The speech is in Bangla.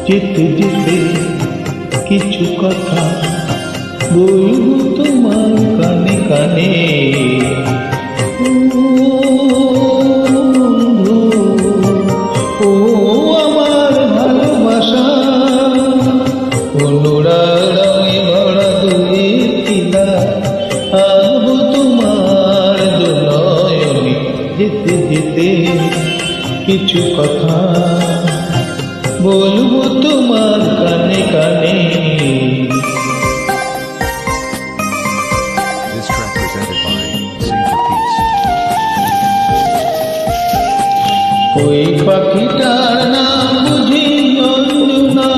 যেতে যেতে কিছু কথা বলবো তোমার কানে কানে। ও বন্ধু, ও আমার ভালোবাসা, অনুরাগে ভরা দুয়ের টিলা আঁকবো তোমার দুনয়নে। যেতে যেতে কিছু কথা বলবো তোমার কানে কানে। This track presented by Sing for Peace. ওই পাখিটার নাম বুঝি অঞ্জনা,